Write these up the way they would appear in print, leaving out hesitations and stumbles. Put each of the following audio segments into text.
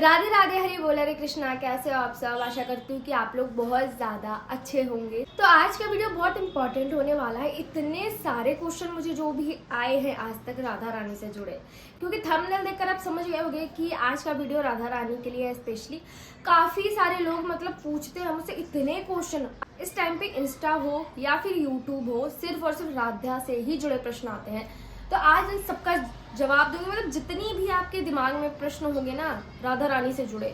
राधे राधे, हरि बोल, हरे कृष्णा। कैसे हो आप सब? आशा करती हूँ कि आप लोग बहुत ज़्यादा अच्छे होंगे। तो आज का वीडियो बहुत इंपॉर्टेंट होने वाला है। इतने सारे क्वेश्चन मुझे जो भी आए हैं आज तक राधा रानी से जुड़े, क्योंकि थंबनेल देखकर आप समझ गए होंगे कि आज का वीडियो राधा रानी के लिए है स्पेशली। काफ़ी सारे लोग मतलब पूछते हैं मुझसे इतने क्वेश्चन। इस टाइम पे इंस्टा हो या फिर यूट्यूब हो, सिर्फ और सिर्फ राधा से ही जुड़े प्रश्न आते हैं। तो आज इन सबका जवाब दूंगी। मतलब जितनी भी आपके दिमाग में प्रश्न होंगे ना राधा रानी से जुड़े,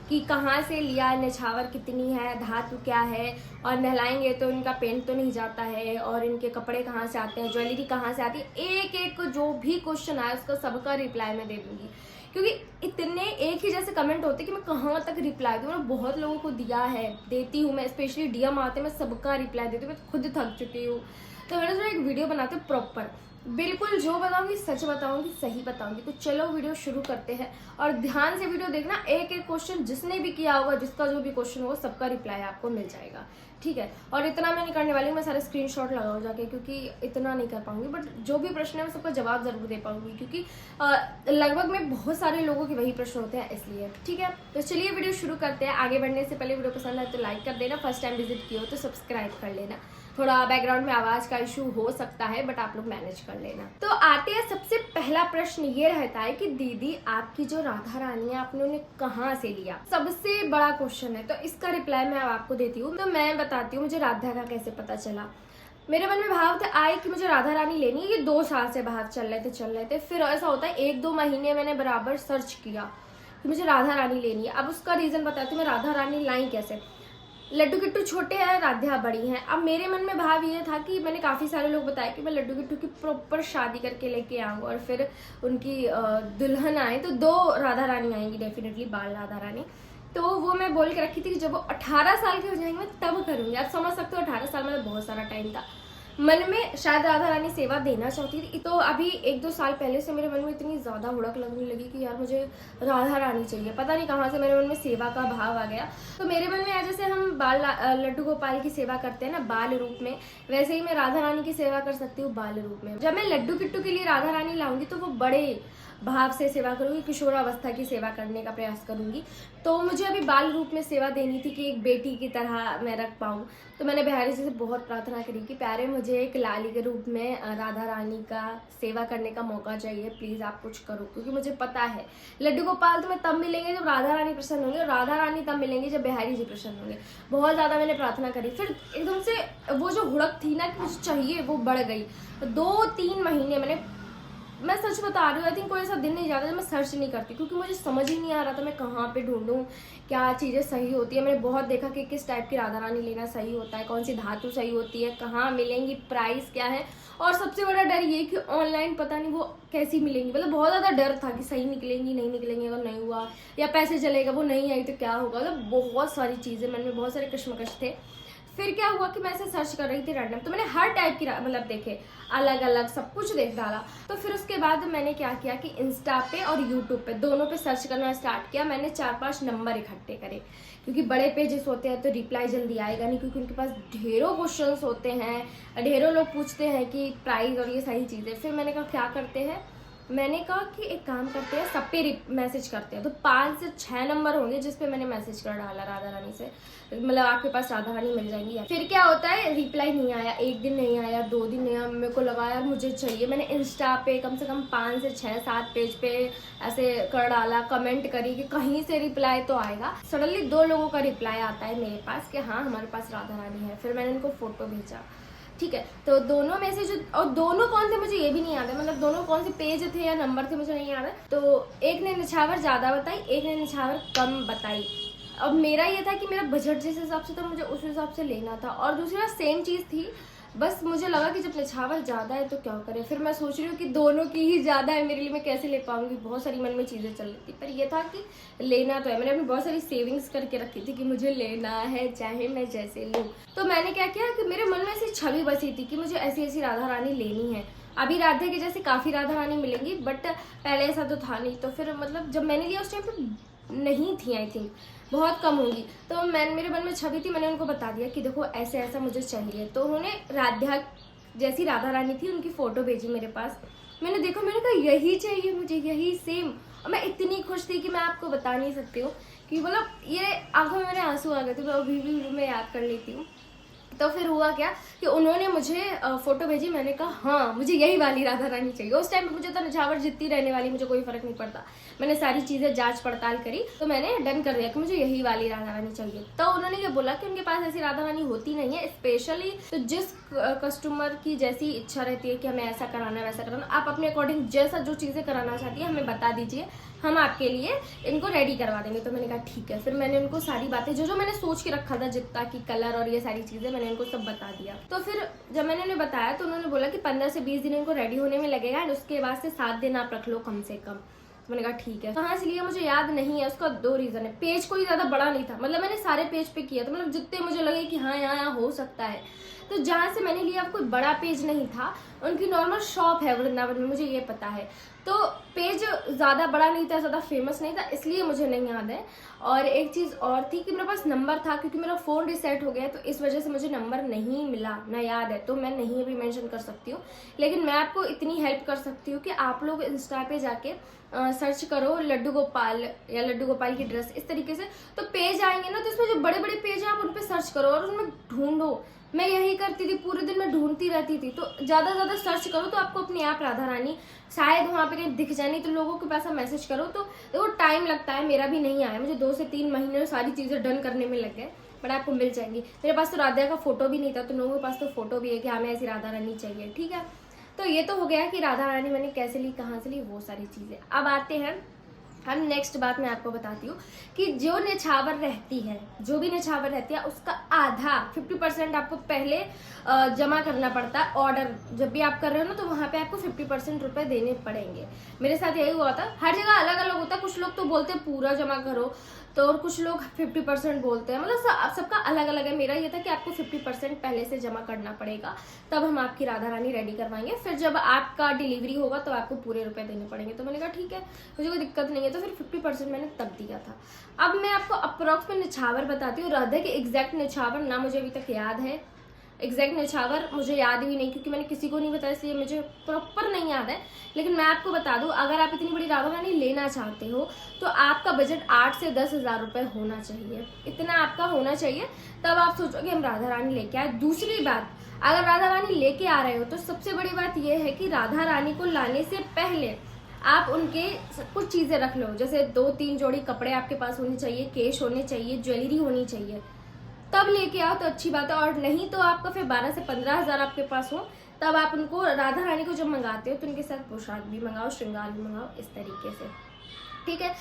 कि कहाँ से लिया, निछावर कितनी है, धातु क्या है, और नहलाएंगे तो इनका पेंट तो नहीं जाता है, और इनके कपड़े कहाँ से आते हैं, ज्वेलरी कहाँ से आती है, एक एक जो भी क्वेश्चन आया उसका सबका रिप्लाई मैं दे दूंगी। क्योंकि इतने एक ही जैसे कमेंट होते कि मैं कहाँ तक रिप्लाई दूँ। मैं बहुत लोगों को दिया है, देती हूँ मैं, स्पेशली डीएम आते मैं सबका रिप्लाई देती हूँ। मैं खुद थक चुकी हूँ। तो मैंने सोचा एक वीडियो बनाते हूँ प्रॉपर, बिल्कुल जो बताऊंगी सच बताऊंगी, सही बताऊंगी। तो चलो वीडियो शुरू करते हैं, और ध्यान से वीडियो देखना। एक एक क्वेश्चन जिसने भी किया होगा, जिसका जो भी क्वेश्चन होगा, सबका रिप्लाई आपको मिल जाएगा, ठीक है। और इतना मैं नहीं करने वाली, मैं सारे स्क्रीनशॉट लगाऊँ जाके, क्योंकि इतना नहीं कर पाऊंगी। बट जो भी प्रश्न है मैं सबका जवाब जरूर दे पाऊंगी, क्योंकि लगभग में बहुत सारे लोगों के वही प्रश्न होते हैं, इसलिए ठीक है। तो चलिए वीडियो शुरू करते हैं। आगे बढ़ने से पहले वीडियो पसंद है तो लाइक कर देना, फर्स्ट टाइम विजिट किया हो तो सब्सक्राइब कर लेना। थोड़ा बैकग्राउंड में आवाज का इशू हो सकता है, बट आप लोग मैनेज कर लेना। तो आते हैं, सबसे पहला प्रश्न ये रहता है कि दीदी आपकी जो राधा रानी है आपने उन्हें कहाँ से लिया? सबसे बड़ा क्वेश्चन है, तो इसका रिप्लाई मैं आपको देती हूँ। तो मैं बताती हूँ मुझे राधा का कैसे पता चला। मेरे मन में भाव थे आए कि मुझे राधा रानी लेनी है। ये 2 साल से बाहर चल रहे थे। फिर ऐसा होता है 1-2 महीने मैंने बराबर सर्च किया कि मुझे राधा रानी लेनी है। अब उसका रीजन बताती हूँ मैं राधा रानी लाई कैसे। लड्डू किट्टू छोटे हैं, राधा बड़ी हैं। अब मेरे मन में भाव ये था कि मैंने काफ़ी सारे लोग बताया कि मैं लड्डू किट्टू की प्रॉपर शादी करके लेके आऊँ, और फिर उनकी दुल्हन आए तो 2 राधा रानी आएंगी डेफिनेटली, बाल राधा रानी। तो वो मैं बोल के रखी थी कि जब वो 18 साल के हो जाएंगे मैं तब करूँगी। आप समझ सकते हो 18 साल मतलब बहुत सारा टाइम था। मन में शायद राधा रानी सेवा देना चाहती थी। तो अभी 1-2 साल पहले से मेरे मन में इतनी ज़्यादा हुड़क लगने लगी कि यार मुझे राधा रानी चाहिए। पता नहीं कहाँ से मेरे मन में सेवा का भाव आ गया। तो मेरे मन में जैसे हम लड्डू गोपाल की सेवा करते हैं ना बाल रूप में, वैसे ही मैं राधा रानी की सेवा कर सकती हूँ बाल रूप में। जब मैं लड्डू किट्टू के लिए राधा रानी लाऊंगी तो वो बड़े भाव से सेवा करूंगी, किशोरावस्था की सेवा करने का प्रयास करूंगी। तो मुझे अभी बाल रूप में सेवा देनी थी कि एक बेटी की तरह मैं रख पाऊँ। तो मैंने बिहारी जी से बहुत प्रार्थना करी कि प्यारे मुझे एक लाली के रूप में राधा रानी का सेवा करने का मौका चाहिए, प्लीज़ आप कुछ करो। क्योंकि मुझे पता है लड्डू गोपाल तुम्हें तब मिलेंगे जब राधा रानी प्रसन्न होंगे, और राधा रानी तब मिलेंगे जब बिहारी जी प्रसन्न होंगे। बहुत ज़्यादा मैंने प्रार्थना करी। फिर एकदम से वो जो हुड़क थी ना कि मुझे चाहिए, वो बढ़ गई। 2-3 महीने मैं सच बता रही हूँ, आई थिंक कोई ऐसा दिन नहीं जाता जब मैं सर्च नहीं करती, क्योंकि मुझे समझ ही नहीं आ रहा था मैं कहाँ पे ढूंढूं, क्या चीज़ें सही होती है। मैंने बहुत देखा कि किस टाइप की राधा रानी लेना सही होता है, कौन सी धातु सही होती है, कहाँ मिलेंगी, प्राइस क्या है। और सबसे बड़ा डर ये कि ऑनलाइन पता नहीं वो कैसी मिलेंगी। मतलब बहुत ज़्यादा डर था कि सही निकलेंगी, नहीं निकलेंगी, अगर नहीं हुआ या पैसे चलेगा, वो नहीं आई तो क्या होगा। मतलब बहुत सारी चीज़ें मन में, बहुत सारे कश्मकश थे। फिर क्या हुआ कि मैं ऐसे सर्च कर रही थी रैंडम, तो मैंने हर टाइप की मतलब देखे, अलग अलग सब कुछ देख डाला। तो फिर उसके बाद मैंने क्या किया कि इंस्टा पे और यूट्यूब पे दोनों पे सर्च करना स्टार्ट किया। मैंने 4-5 नंबर इकट्ठे करे, क्योंकि बड़े पेजेस होते हैं तो रिप्लाई जल्दी आएगा नहीं, क्योंकि उनके पास ढेरों क्वेश्चंस होते हैं, ढेरों लोग पूछते हैं कि प्राइस और ये सारी चीज़ें। फिर मैंने कहा क्या करते हैं, मैंने कहा कि एक काम करते हैं, सब पे मैसेज करते हैं। तो 5 से 6 नंबर होंगे जिस पे मैंने मैसेज कर डाला राधा रानी से, मतलब आपके पास राधा रानी मिल जाएंगी। फिर क्या होता है, रिप्लाई नहीं आया, 1 दिन नहीं आया, 2 दिन नहीं आया। मेरे को लगा यार मुझे चाहिए। मैंने इंस्टा पे कम से कम 5 से 6-7 पेज पे ऐसे कर डाला, कमेंट करी कि कहीं से रिप्लाई तो आएगा। सडनली 2 लोगों का रिप्लाई आता है मेरे पास कि हाँ हमारे पास राधा रानी है। फिर मैंने उनको फोटो भेजा, ठीक है। तो दोनों में से जो, और दोनों कौन थे मुझे ये भी नहीं याद है, मतलब दोनों कौन से पेज थे या नंबर थे मुझे नहीं याद है। तो एक ने निछावर ज़्यादा बताई, एक ने निछावर कम बताई। अब मेरा ये था कि मेरा बजट जिस हिसाब से था मुझे उस हिसाब से लेना था, और दूसरी बात सेम चीज़ थी। बस मुझे लगा कि जब निछावर ज़्यादा है तो क्या करें। फिर मैं सोच रही हूँ कि दोनों की ही ज़्यादा है, मेरे लिए मैं कैसे ले पाऊंगी। बहुत सारी मन में चीज़ें चल रही थी, पर यह था कि लेना तो है। मैंने अपनी बहुत सारी सेविंग्स करके रखी थी कि मुझे लेना है चाहे मैं जैसे लूँ। तो मैंने क्या किया कि मेरे मन में ऐसी छवि बसी थी कि मुझे ऐसी ऐसी राधा रानी लेनी है। अभी राधे के जैसे काफ़ी राधा रानी मिलेंगी, बट पहले ऐसा तो था नहीं। तो फिर मतलब जब मैंने लिया उस टाइम पर नहीं थी, आई थिंक बहुत कम होंगी। तो मेरे मन में छवि थी, मैंने उनको बता दिया कि देखो ऐसे ऐसा मुझे चाहिए। तो उन्होंने राधा जैसी राधा रानी थी उनकी फ़ोटो भेजी मेरे पास। मैंने देखा, मैंने कहा यही चाहिए मुझे, यही सेम। और मैं इतनी खुश थी कि मैं आपको बता नहीं सकती हूँ कि मतलब ये आंखों में मेरे आंसू आ गए थे। मैं अभी भी मैं याद कर लेती हूँ। तो फिर हुआ क्या कि उन्होंने मुझे फोटो भेजी। मैंने कहा हाँ मुझे यही वाली राधा रानी चाहिए। उस टाइम पे मुझे तो निछावर जितनी रहने वाली मुझे कोई फर्क नहीं पड़ता। मैंने सारी चीज़ें जांच पड़ताल करी तो मैंने डन कर दिया कि मुझे यही वाली राधा रानी चाहिए। तो उन्होंने ये बोला कि उनके पास ऐसी राधा रानी होती नहीं है स्पेशली, तो जिस कस्टमर की जैसी इच्छा रहती है कि हमें ऐसा कराना है वैसा कराना, आप अपने अकॉर्डिंग जैसा जो चीज़ें कराना चाहती है हमें बता दीजिए, हम आपके लिए इनको रेडी करवा देंगे। तो मैंने कहा ठीक है। फिर मैंने उनको सारी बातें जो मैंने सोच के रखा था, जितना की कलर और ये सारी चीज़ें, मैंने उनको सब बता दिया। तो फिर जब मैंने उन्हें बताया तो उन्होंने बोला कि 15 से 20 दिन इनको रेडी होने में लगेगा एंड उसके बाद से 7 दिन आप रख लो कम से कम। तो मैंने कहा ठीक है। कहाँ से लिया मुझे याद नहीं है, उसका 2 रीजन है। पेज कोई ज्यादा बड़ा नहीं था, मतलब मैंने सारे पेज पे किया था, मतलब जितने मुझे लगे कि हाँ यहाँ हो सकता है। तो जहाँ से मैंने लिया कोई बड़ा पेज नहीं था, उनकी नॉर्मल शॉप है वृंदावन में, मुझे ये पता है। तो पेज ज़्यादा बड़ा नहीं था, ज़्यादा फेमस नहीं था, इसलिए मुझे नहीं याद है। और एक चीज़ और थी कि मेरे पास नंबर था, क्योंकि मेरा फ़ोन रिसेट हो गया तो इस वजह से मुझे नंबर नहीं मिला ना याद है, तो मैं नहीं भी मेंशन कर सकती हूँ। लेकिन मैं आपको इतनी हेल्प कर सकती हूँ कि आप लोग इंस्टा पे जाके सर्च करो लड्डू गोपाल या लड्डू गोपाल की ड्रेस, इस तरीके से तो पेज आएंगे ना। तो इसमें जो बड़े बड़े पेज हैं आप उन पर सर्च करो और उनमें ढूंढो। मैं यही करती थी, पूरे दिन मैं ढूंढती रहती थी। तो ज़्यादा से ज़्यादा सर्च करो तो आपको अपने आप राधा रानी शायद वहाँ पे कहीं दिख जाए, नहीं तो लोगों के पास मैसेज करो। तो देखो टाइम लगता है, मेरा भी नहीं आया, मुझे 2 से 3 महीने में सारी चीज़ें डन करने में लग गए, बट आपको मिल जाएंगी। मेरे पास तो राधा का फोटो भी नहीं था, तो लोगों के पास तो फोटो भी है कि हमें ऐसी राधा रानी चाहिए। ठीक है, तो ये तो हो गया कि राधा रानी मैंने कैसे ली, कहाँ से ली, वो सारी चीज़ें। अब आते हैं हम नेक्स्ट बात मैं आपको बताती हूँ कि जो निछावर रहती है, जो भी निछावर रहती है उसका आधा 50% आपको पहले जमा करना पड़ता है। ऑर्डर जब भी आप कर रहे हो ना तो वहाँ पे आपको 50% रुपए देने पड़ेंगे। मेरे साथ यही हुआ था। हर जगह अलग अलग होता है, कुछ लोग तो बोलते हैं पूरा जमा करो, तो और कुछ लोग 50% बोलते हैं, मतलब सबका अलग अलग है। मेरा ये था कि आपको 50% पहले से जमा करना पड़ेगा, तब हम आपकी राधा रानी रेडी करवाएंगे। फिर जब आपका डिलीवरी होगा तो आपको पूरे रुपए देने पड़ेंगे। तो मैंने कहा ठीक है, मुझे कोई दिक्कत नहीं है। तो फिर 50% मैंने तब दिया था। अब मैं आपको अप्रोक्स में निछावर बताती हूँ। राधा के एग्जैक्ट निछावर ना मुझे अभी तक याद है, एग्जैक्ट निछावर मुझे याद भी नहीं, क्योंकि मैंने किसी को नहीं बताया, इसलिए मुझे प्रॉपर नहीं याद है। लेकिन मैं आपको बता दूं, अगर आप इतनी बड़ी राधा रानी लेना चाहते हो तो आपका बजट 8 से 10 हज़ार रुपये होना चाहिए। इतना आपका होना चाहिए, तब आप सोचो कि हम राधा रानी लेके आए। दूसरी बात, अगर राधा रानी लेके आ रहे हो तो सबसे बड़ी बात यह है कि राधा रानी को लाने से पहले आप उनके कुछ चीज़ें रख लो। जैसे 2-3 जोड़ी कपड़े आपके पास होने चाहिए, केश होने चाहिए, ज्वेलरी होनी चाहिए, तब लेके आओ तो अच्छी बात है। और नहीं तो आपका फिर 12 से 15 हज़ार आपके पास हो, तब आप उनको राधा रानी को जब मंगाते हो तो उनके साथ पोशाक भी मंगाओ, श्रृंगार भी मंगाओ, इस तरीके से। ठीक है,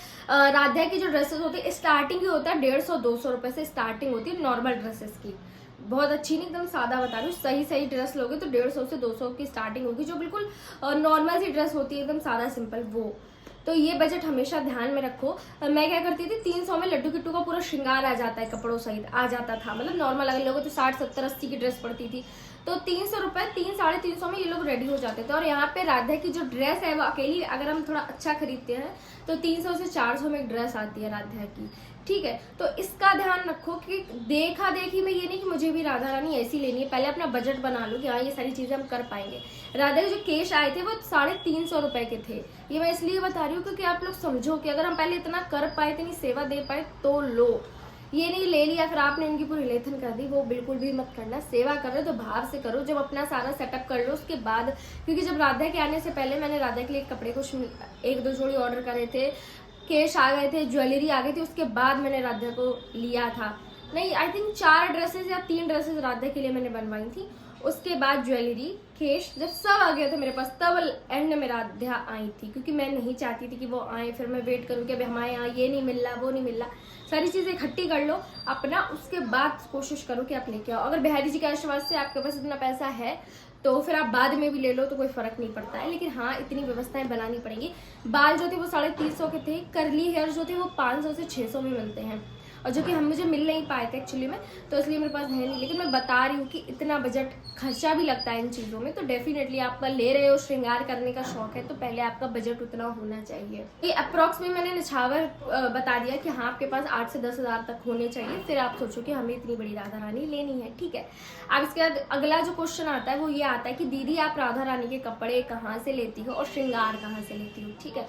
राधा की जो ड्रेसेस होती है स्टार्टिंग ही होता है 150-200 रुपए से स्टार्टिंग होती है नॉर्मल ड्रेसेस की। बहुत अच्छी नहीं, एकदम सादा बता रही हूँ। सही ड्रेस लोगे तो 150 से 200 की स्टार्टिंग होगी, जो बिल्कुल नॉर्मल सी ड्रेस होती है एकदम सादा सिंपल, वो। तो ये बजट हमेशा ध्यान में रखो। मैं क्या करती थी, 300 में लड्डू किट्टू का पूरा श्रृंगार आ जाता है, कपड़ों सहित आ जाता था। मतलब नॉर्मल अगर लोगों तो 60-70-80 की ड्रेस पड़ती थी, तो 300 रुपये 300-350 में ये लोग रेडी हो जाते थे। और यहाँ पे राधा की जो ड्रेस है वो अकेली अगर हम थोड़ा अच्छा खरीदते हैं तो 300 से 400 में एक ड्रेस आती है राधा की। ठीक है, तो इसका ध्यान रखो कि देखा देखी में ये नहीं कि मुझे भी राधा रानी ऐसी लेनी है। पहले अपना बजट बना लो कि हाँ ये सारी चीजें हम कर पाएंगे। राधा के जो केश आए थे वो 350 रुपए के थे। ये मैं इसलिए बता रही हूँ क्योंकि आप लोग समझो कि अगर हम पहले इतना कर पाए, इतनी सेवा दे पाए तो लो। ये नहीं ले लिया फिर आपने इनकी पूरी लेथन कर दी, वो बिल्कुल भी मत करना। सेवा कर रहे हो तो भाव से करो। जब अपना सारा सेटअप कर लो उसके बाद, क्योंकि जब राधा के आने से पहले मैंने राधा के लिए कपड़े कुछ 1-2 जोड़ी ऑर्डर करे थे, केश आ गए थे, ज्वेलरी आ गई थी, उसके बाद मैंने राधा को लिया था। नहीं, आई थिंक 4 ड्रेसेस या 3 ड्रेसेस राधा के लिए मैंने बनवाई थी। उसके बाद ज्वेलरी, केश जब सब आ गया था मेरे पास, तब एंड में राधा आई थी, क्योंकि मैं नहीं चाहती थी कि वो आए फिर मैं वेट करूँ कि अभी हमारे यहाँ ये नहीं मिल रहा, वो नहीं मिल रहा। सारी चीज़ें इकट्ठी कर लो अपना, उसके बाद कोशिश करो कि आप लेके आओ। अगर बिहारी जी के आशीर्वाद से आपके पास इतना पैसा है तो फिर आप बाद में भी ले लो तो कोई फर्क नहीं पड़ता है। लेकिन हाँ, इतनी व्यवस्थाएं बनानी पड़ेंगी। बाल जो थे वो 350 के थे, करली हेयर जो थे वो 500 से 600 में मिलते हैं। और जो कि हम मुझे मिल नहीं पाए थे एक्चुअली में, तो इसलिए मेरे पास है नहीं। लेकिन मैं बता रही हूँ कि इतना बजट खर्चा भी लगता है इन चीज़ों में, तो डेफिनेटली आप ले रहे हो, श्रृंगार करने का शौक है, तो पहले आपका बजट उतना होना चाहिए। ये अप्रॉक्स में मैंने निछावर बता दिया कि हाँ आपके पास 8 से 10 हज़ार तक होने चाहिए, फिर आप सोचो कि हमें इतनी बड़ी राधा रानी लेनी है, ठीक है। अब इसके बाद अगला जो क्वेश्चन आता है वो ये आता है कि दीदी आप राधा रानी के कपड़े कहाँ से लेती हो और श्रृंगार कहाँ से लेती हो, ठीक है।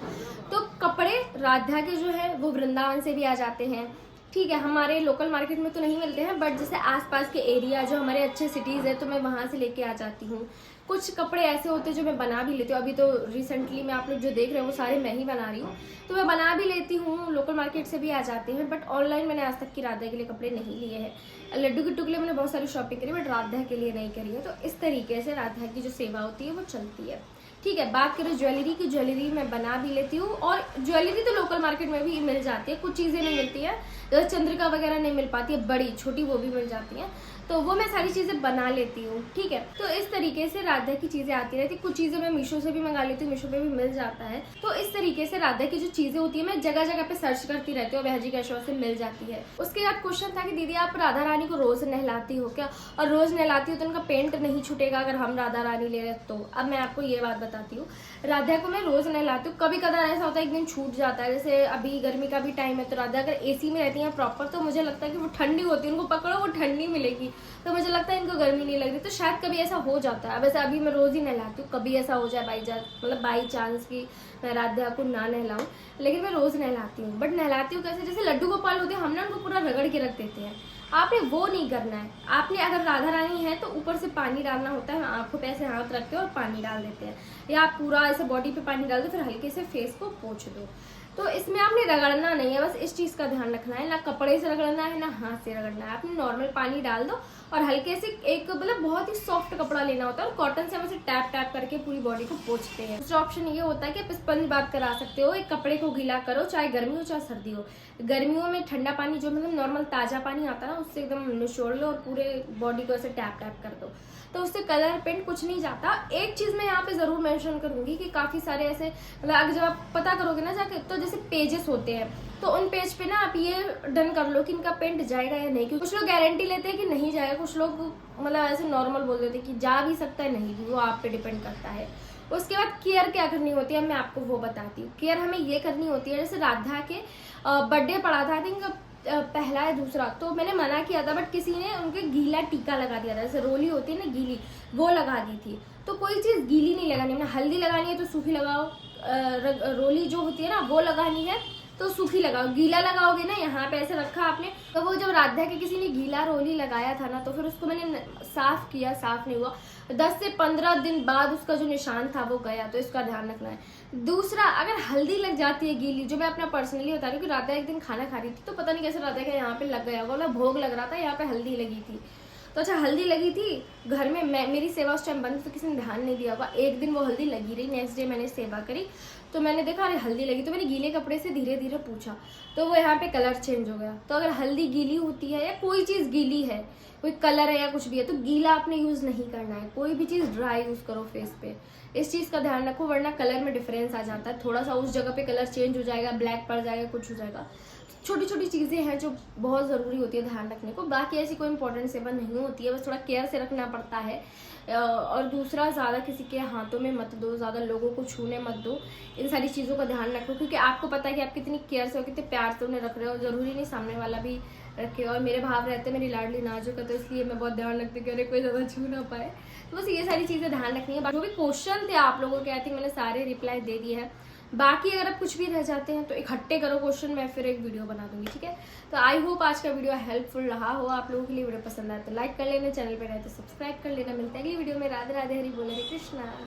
तो कपड़े राधा के जो है वो वृंदावन से भी आ जाते हैं, ठीक है। हमारे लोकल मार्केट में तो नहीं मिलते हैं, बट जैसे आसपास के एरिया जो हमारे अच्छे सिटीज़ है तो मैं वहाँ से लेके आ जाती हूँ। कुछ कपड़े ऐसे होते हैं जो मैं बना भी लेती हूँ। अभी तो रिसेंटली में आप लोग जो देख रहे हो वो सारे मैं ही बना रही हूँ, तो मैं बना भी लेती हूँ, लोकल मार्केट से भी आ जाते हैं। बट ऑनलाइन मैंने आज तक की राधा के लिए कपड़े नहीं लिए हैं। लड्डू की टुकड़े मैंने बहुत सारी शॉपिंग करी, बट राधा के लिए नहीं करी है। तो इस तरीके से राधा की जो सेवा होती है वो चलती है, ठीक है। बात करें ज्वेलरी की, ज्वेलरी मैं बना भी लेती हूँ, और ज्वेलरी तो लोकल मार्केट में भी मिल जाती है। कुछ चीज़ें नहीं मिलती है, जैसे चंद्रिका वगैरह नहीं मिल पाती है, बड़ी छोटी वो भी मिल जाती हैं, तो वो मैं सारी चीज़ें बना लेती हूँ, ठीक है। तो इस तरीके से राधा की चीज़ें आती रहती। कुछ चीज़ें मैं मीशो से भी मंगा लेती हूँ, मीशो पे भी मिल जाता है। तो इस तरीके से राधा की जो चीज़ें होती है मैं जगह जगह पे सर्च करती रहती हूँ, बहजी कैशों से मिल जाती है। उसके बाद क्वेश्चन था कि दीदी आप राधा रानी को रोज़ नहलाती हो क्या, और रोज़ नहलाती हो तो उनका पेंट नहीं छूटेगा अगर हम राधा रानी ले रहे तो। अब मैं आपको ये बात बताती हूँ, राधा को मैं रोज़ नहलाती हूँ। कभी कदार ऐसा होता है एक दिन छूट जाता है, जैसे अभी गर्मी का भी टाइम है, तो राधा अगर एसी में रहती है प्रॉपर, तो मुझे लगता है कि वो ठंडी होती है, उनको पकड़ो वो ठंडी मिलेगी, तो मुझे लगता है इनको गर्मी नहीं लग रही, तो शायद कभी ऐसा हो जाता है। अब ऐसा अभी मैं रोज़ ही नहलाती हूँ, कभी ऐसा हो जाए बाई चांस कि मैं राधा को ना नहलाऊँ, लेकिन मैं रोज़ नहलाती हूँ। बट नहलाती हूँ कैसे, जैसे लड्डू गोपाल होते हैं हम ना उनको पूरा रगड़ के रख देते हैं, आपने वो नहीं करना है। आपने अगर राधा रानी है तो ऊपर से पानी डालना होता है, आंखों पे ऐसे हाथ रखते हो और पानी डाल देते हैं, या आप पूरा ऐसे बॉडी पे पानी डाल दो, फिर हल्के से फेस को पोंछ दो। तो इसमें आपने रगड़ना नहीं है, बस इस चीज़ का ध्यान रखना है, ना कपड़े से रगड़ना है ना हाथ से रगड़ना है। आपने नॉर्मल पानी डाल दो और हल्के से एक मतलब बहुत ही सॉफ्ट कपड़ा लेना होता है, और कॉटन से हम ऐसे टैप टैप करके पूरी बॉडी को पोंछते हैं। दूसरा ऑप्शन ये होता है कि आप स्पंज बात करा सकते हो। एक कपड़े को गीला करो, चाहे गर्मी हो चाहे सर्दी हो। गर्मियों में ठंडा पानी जो मतलब नॉर्मल ताज़ा पानी आता है ना, उससे एकदम निचोड़ लो और पूरे बॉडी को ऐसे टैप टैप कर दो, तो उससे कलर पेंट कुछ नहीं जाता। एक चीज़ मैं यहाँ पे ज़रूर मेंशन करूँगी कि काफ़ी सारे ऐसे मतलब अगर जब आप पता करोगे ना जाके, तो जैसे पेजेस होते हैं, तो उन पेज पे ना आप ये डन कर लो कि इनका पेंट जाएगा या नहीं, क्योंकि कुछ लोग गारंटी लेते हैं कि नहीं जाएगा, कुछ लोग मतलब ऐसे नॉर्मल बोल देते हैं कि जा भी सकता है, नहीं भी, वो आप पे डिपेंड करता है। उसके बाद केयर क्या करनी होती है मैं आपको वो बताती हूँ। केयर हमें ये करनी होती है, जैसे राधा के बर्थडे पड़ा था, आई थिंक पहला या दूसरा, तो मैंने मना किया था, बट किसी ने उनके गीला टीका लगा दिया था, जैसे रोली होती है ना गीली, वो लगा दी थी। तो कोई चीज़ गीली नहीं लगानी, मैंने हल्दी लगानी है तो सूखी लगाओ, रोली जो होती है ना वो लगानी है तो सूखी लगाओ, गीला लगाओगे ना यहाँ पे ऐसे रखा आपने, तो वो जब राधा के किसी ने गीला रोली लगाया था ना, तो फिर उसको मैंने साफ किया, साफ नहीं हुआ, 10 से 15 दिन बाद उसका जो निशान था वो गया, तो इसका ध्यान रखना है। दूसरा, अगर हल्दी लग जाती है गीली, जो मैं अपना पर्सनली बता रही हूँ कि राधा एक दिन खाना खा रही थी, तो पता नहीं कैसे राधा का यहाँ पे लग गया, बोला भोग लग रहा था, यहाँ पे हल्दी लगी थी, तो अच्छा हल्दी लगी थी घर में, मेरी सेवा उस टाइम बंद, तो किसी ने ध्यान नहीं दिया होगा। एक दिन वो हल्दी लगी रही, नेक्स्ट डे मैंने सेवा करी तो मैंने देखा अरे हल्दी लगी, तो मैंने गीले कपड़े से धीरे धीरे पूछा, तो वो यहाँ पे कलर चेंज हो गया। तो अगर हल्दी गीली होती है या कोई चीज़ गीली है, कोई कलर है या कुछ भी है, तो गीला आपने यूज़ नहीं करना है, कोई भी चीज़ ड्राई यूज़ करो फेस पे, इस चीज़ का ध्यान रखो, वरना कलर में डिफरेंस आ जाता है, थोड़ा सा उस जगह पे कलर चेंज हो जाएगा, ब्लैक पड़ जाएगा, कुछ हो जाएगा। छोटी छोटी चीज़ें हैं जो बहुत ज़रूरी होती है ध्यान रखने को, बाकी ऐसी कोई इंपॉर्टेंट सेवा नहीं होती है, बस थोड़ा केयर से रखना पड़ता है। और दूसरा, ज़्यादा किसी के हाथों में मत दो, ज़्यादा लोगों को छूने मत दो, इन सारी चीज़ों का ध्यान रखो, क्योंकि आपको पता है कि आप कितनी केयर से हो, कितने प्यार से उन्हें रख रहे हो, ज़रूरी नहीं सामने वाला भी रखे। और मेरे भाव रहते मेरी लाडली नाजुक है, तो इसलिए मैं बहुत ध्यान रखती हूँ कि अरे कोई ज़्यादा छू ना पाए। तो बस ये सारी चीज़ें ध्यान रखनी है। जो भी क्वेश्चन थे आप लोगों के, आई थिंक मैंने सारे रिप्लाई दे दिए हैं। बाकी अगर आप कुछ भी रह जाते हैं तो इकट्ठे करो क्वेश्चन, मैं फिर एक वीडियो बना दूंगी, ठीक है। तो आई होप आज का वीडियो हेल्पफुल रहा हो आप लोगों के लिए। वीडियो पसंद आए तो लाइक कर लेना, चैनल पे रहे तो सब्सक्राइब कर लेना। मिलते हैं अगली वीडियो में। राधे राधे, हरि बोल, हरे कृष्णा।